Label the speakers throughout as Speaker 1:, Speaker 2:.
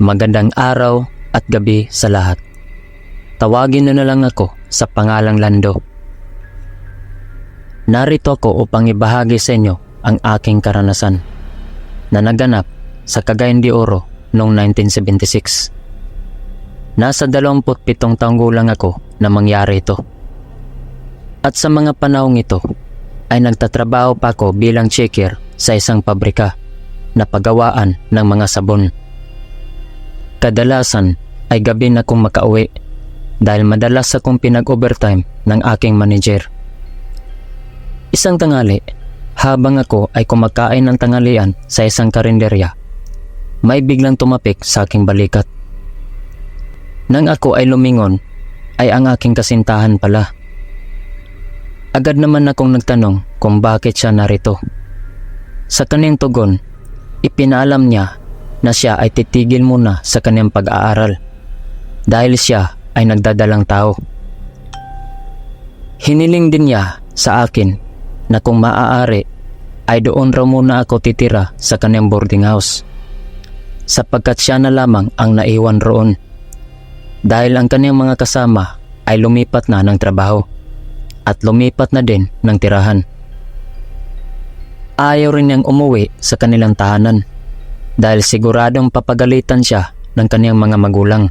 Speaker 1: Magandang araw at gabi sa lahat. Tawagin na lang ako sa pangalang Lando. Narito ako upang ibahagi sa inyo ang aking karanasan na naganap sa Cagayan de Oro noong 1976. Nasa 27 taong gulang ako na mangyari ito. At sa mga panahong ito ay nagtatrabaho pa ako bilang checker sa isang pabrika na paggawaan ng mga sabon. Kadalasan ay gabi na akong makauwi dahil madalas akong pinag-overtime ng aking manager. Isang tanghali, habang ako ay kumakain ng tanghalian sa isang karinderya, may biglang tumapik sa aking balikat. Nang ako ay lumingon, ay ang aking kasintahan pala. Agad naman akong nagtanong kung bakit siya narito. Sa kanyang tugon, ipinaalam niya na siya ay titigil muna sa kanyang pag-aaral dahil siya ay nagdadalang tao. Hiniling din niya sa akin na kung maaari ay doon raw muna ako titira sa kanyang boarding house sapagkat siya na lamang ang naiwan roon dahil ang kanyang mga kasama ay lumipat na ng trabaho at lumipat na din ng tirahan. Ayaw rin niyang umuwi sa kanilang tahanan dahil siguradong papagalitan siya ng kaniyang mga magulang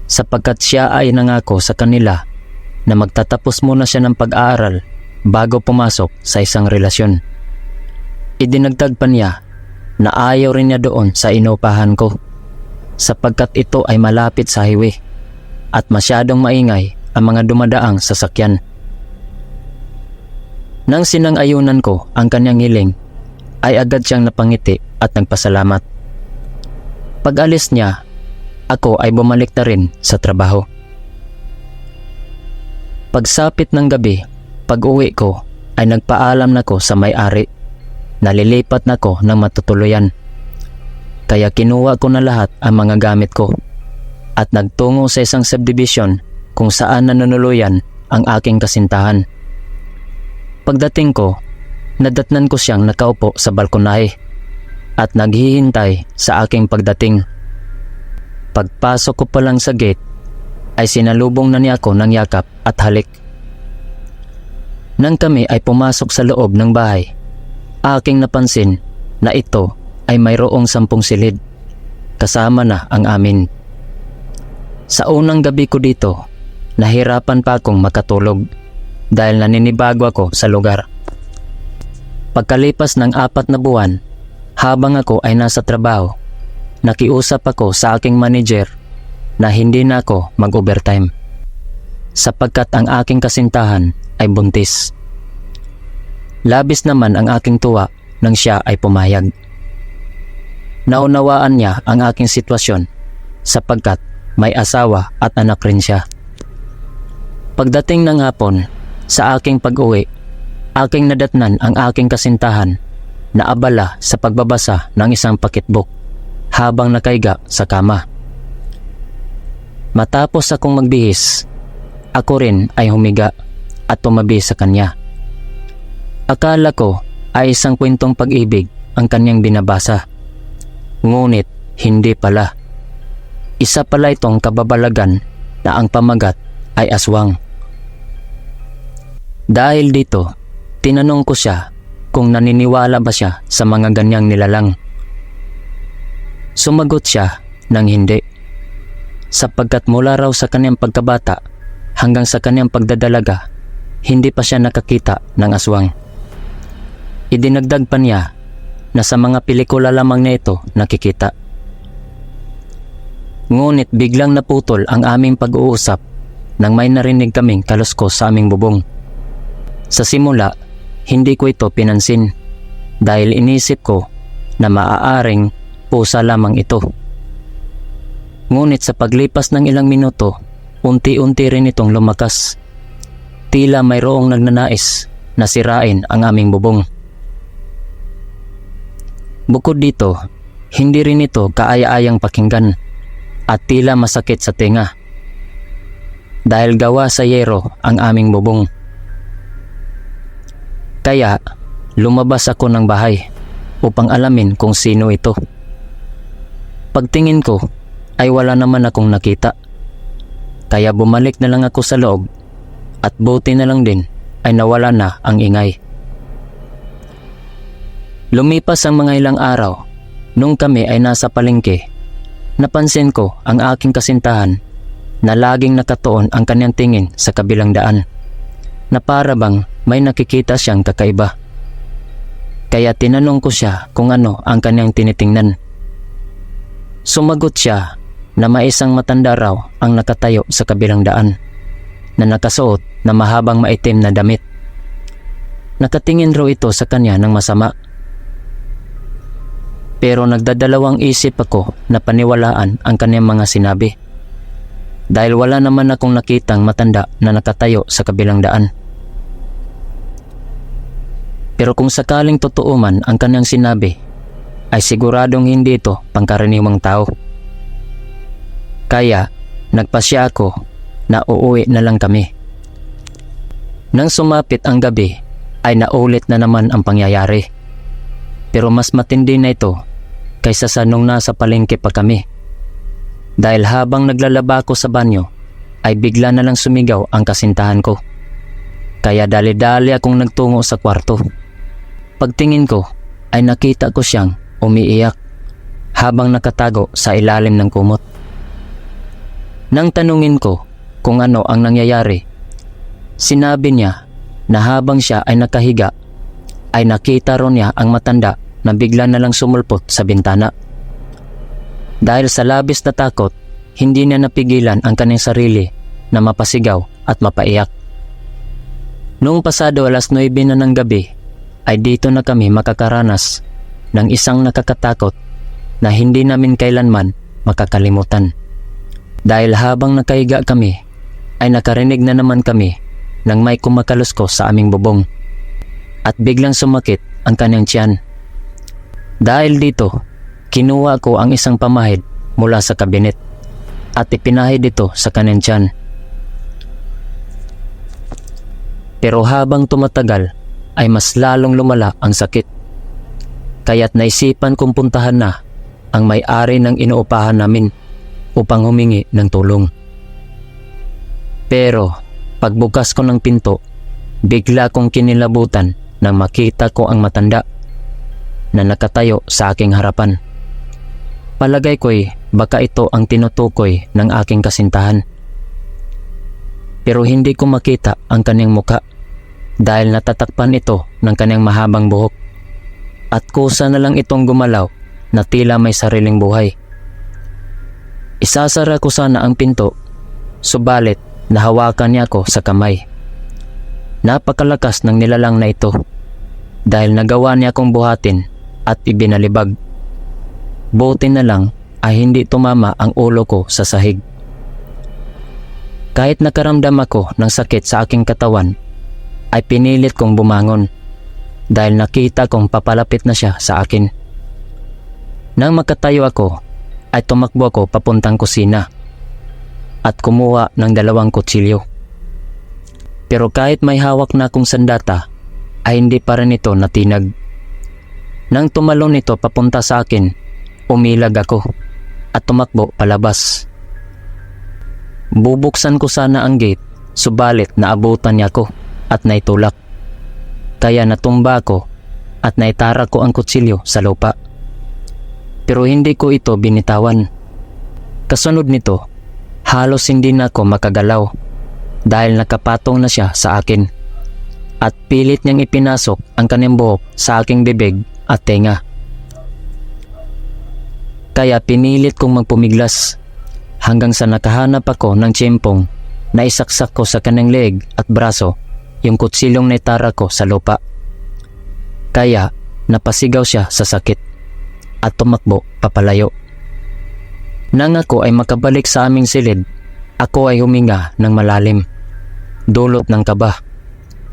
Speaker 1: sapagkat siya ay nangako sa kanila na magtatapos muna siya ng pag-aaral bago pumasok sa isang relasyon. Idinagdag pa niya na ayaw rin niya doon sa inupahan ko sapagkat ito ay malapit sa highway at masyadong maingay ang mga dumadaang sasakyan. Nang sinang-ayunan ko ang kanyang hiling, ay agad siyang napangiti at nagpasalamat. Pag-alis niya, ako ay bumalik na rin sa trabaho. Pagsapit ng gabi, pag-uwi ko ay nagpaalam na ko sa may-ari. Nalilipat na ko ng matutuluyan. Kaya kinuha ko na lahat ang mga gamit ko at nagtungo sa isang subdivision kung saan nanunuluyan ang aking kasintahan. Pagdating ko, nadatnan ko siyang nakaupo sa balkonahe at naghihintay sa aking pagdating. Pagpasok ko pa lang sa gate, ay sinalubong na niya ako ng yakap at halik. Nang kami ay pumasok sa loob ng bahay, aking napansin na ito ay mayroong 10 silid, kasama na ang amin. Sa unang gabi ko dito, nahirapan pa akong makatulog dahil naninibago ako sa lugar. Pagkalipas ng 4 na buwan, habang ako ay nasa trabaho, nakiusap ako sa aking manager na hindi na ako mag-overtime sapagkat ang aking kasintahan ay buntis. Labis naman ang aking tuwa nang siya ay pumayag. Naunawaan niya ang aking sitwasyon sapagkat may asawa at anak rin siya. Pagdating ng hapon, sa aking pag-uwi, aking nadatnan ang aking kasintahan na abala sa pagbabasa ng isang paketbook habang nakaiga sa kama. Matapos akong magbihis, ako rin ay humiga at tumabi sa kanya. Akala ko ay isang kwentong pag-ibig ang kanyang binabasa. Ngunit hindi pala. Isa pala itong kababalagan na ang pamagat ay aswang. Dahil dito, tinanong ko siya kung naniniwala ba siya sa mga ganyang nilalang. Sumagot siya ng hindi, sapagkat mula raw sa kanyang pagkabata hanggang sa kanyang pagdadalaga, hindi pa siya nakakita ng aswang. Idinagdag pa niya na sa mga pelikula lamang na ito nakikita. Ngunit biglang naputol ang aming pag-uusap nang may narinig kaming kaluskos sa aming bubong. Sa simula, hindi ko ito pinansin dahil inisip ko na maaaring pusa lamang ito. Ngunit sa paglipas ng ilang minuto, unti-unti rin itong lumakas. Tila mayroong nagnanais na sirain ang aming bubong. Bukod dito, hindi rin ito kaaya-ayang pakinggan at tila masakit sa tenga dahil gawa sa yero ang aming bubong. Kaya lumabas ako ng bahay upang alamin kung sino ito. Pagtingin ko, ay wala naman akong nakita. Kaya bumalik na lang ako sa loob at buti na lang din ay nawala na ang ingay. Lumipas ang mga ilang araw. Nung kami ay nasa palengke, napansin ko ang aking kasintahan na laging nakatuon ang kanyang tingin sa kabilang daan, na para bang may nakikita siyang kakaiba. Kaya tinanong ko siya kung ano ang kanyang tinitingnan. Sumagot siya na may isang matanda raw ang nakatayo sa kabilang daan, na nakasuot na mahabang maitim na damit. Nakatingin raw ito sa kanya ng masama. Pero nagdadalawang isip ako na paniwalaan ang kanyang mga sinabi, dahil wala naman akong nakitang matanda na nakatayo sa kabilang daan. Pero kung sakaling totoo man ang kanyang sinabi, ay siguradong hindi ito pangkaraniwang tao. Kaya nagpasya ako na uuwi na lang kami. Nang sumapit ang gabi ay naulit na naman ang pangyayari. Pero mas matindi na ito kaysa sa nung nasa palengke pa kami. Dahil habang naglalaba ako sa banyo ay bigla na lang sumigaw ang kasintahan ko. Kaya dali-dali akong nagtungo sa kwarto. Pagtingin ko ay nakita ko siyang umiiyak habang nakatago sa ilalim ng kumot. Nang tanungin ko kung ano ang nangyayari, sinabi niya na habang siya ay nakahiga ay nakita ron niya ang matanda na bigla na lang sumulpot sa bintana. Dahil sa labis na takot, hindi niya napigilan ang kanyang sarili na mapasigaw at mapaiyak. Noong pasado 9:00 na ng gabi, ay dito na kami makakaranas ng isang nakakatakot na hindi namin kailanman makakalimutan. Dahil habang nakahiga kami, ay nakarinig na naman kami ng may kumakaluskos sa aming bubong. At biglang sumakit ang kanyang tiyan. Dahil dito, kinuha ko ang isang pamahid mula sa kabinet at ipinahid ito sa kanyang tiyan. Pero habang tumatagal ay mas lalong lumala ang sakit. Kaya't naisipan kong puntahan na ang may-ari ng inuupahan namin upang humingi ng tulong. Pero pagbukas ko ng pinto, bigla kong kinilabutan nang makita ko ang matanda na nakatayo sa aking harapan. Palagay ko'y baka ito ang tinutukoy ng aking kasintahan. Pero hindi ko makita ang kanyang muka dahil natatakpan ito ng kanyang mahabang buhok at kusa na lang itong gumalaw na tila may sariling buhay. Isasara ko sana ang pinto, subalit nahawakan niya ako sa kamay. Napakalakas ng nilalang na ito dahil nagawa niya akong buhatin at ibinalibag. Buti na lang ay hindi tumama ang ulo ko sa sahig. Kahit nakaramdam ako ng sakit sa aking katawan, ay pinilit kong bumangon dahil nakita kong papalapit na siya sa akin. Nang makatayo ako, ay tumakbo ako papuntang kusina at kumuha ng 2 kutsilyo. Pero kahit may hawak na akong sandata, ay hindi pa rin ito natinag. Nang tumalon ito papunta sa akin, umilag ako at tumakbo palabas. Bubuksan ko sana ang gate, subalit naabutan niya ako at naitulak. Kaya natumba ako at naitara ko ang kutsilyo sa lupa. Pero hindi ko ito binitawan. Kasunod nito, halos hindi na ako makagalaw dahil nakapatong na siya sa akin at pilit niyang ipinasok ang kanyang buhok sa aking bibig at tenga. Kaya pinilit kong magpumiglas hanggang sa nakahanap ako ng tiyempong na isaksak ko sa kanyang leeg at braso yung kutsilyong naitara ko sa lupa. Kaya napasigaw siya sa sakit at tumakbo papalayo. Nang ako ay makabalik sa aming silid, ako ay huminga ng malalim, dulot ng kaba,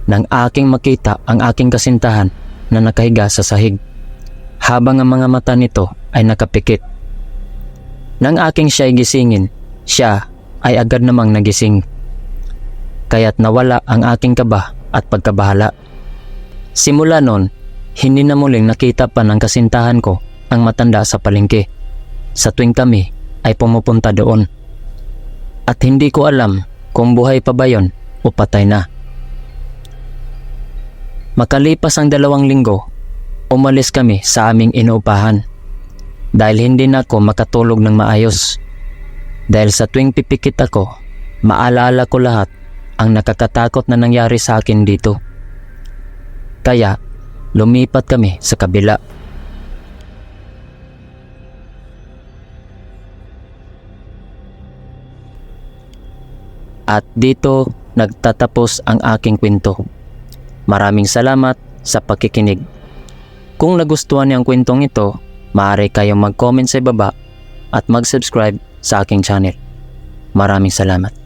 Speaker 1: nang aking makita ang aking kasintahan na nakahiga sa sahig, habang ang mga mata nito ay nakapikit. Nang aking siya'y gisingin, siya ay agad namang nagising. Kaya't nawala ang aking kaba at pagkabahala. Simula noon, hindi na muling nakita pa ng kasintahan ko ang matanda sa palengke sa tuwing kami ay pumupunta doon. At hindi ko alam kung buhay pa ba yon o patay na. Makalipas ang 2 linggo, umalis kami sa aming inuupahan dahil hindi na ako makatulog ng maayos. Dahil sa tuwing pipikit ako, maalala ko lahat ang nakakatakot na nangyari sa akin dito. Kaya lumipat kami sa kabila. At dito nagtatapos ang aking kwento. Maraming salamat sa pakikinig. Kung nagustuhan niyo ang kwentong ito, maaari kayong mag-comment sa ibaba at mag-subscribe sa aking channel. Maraming salamat.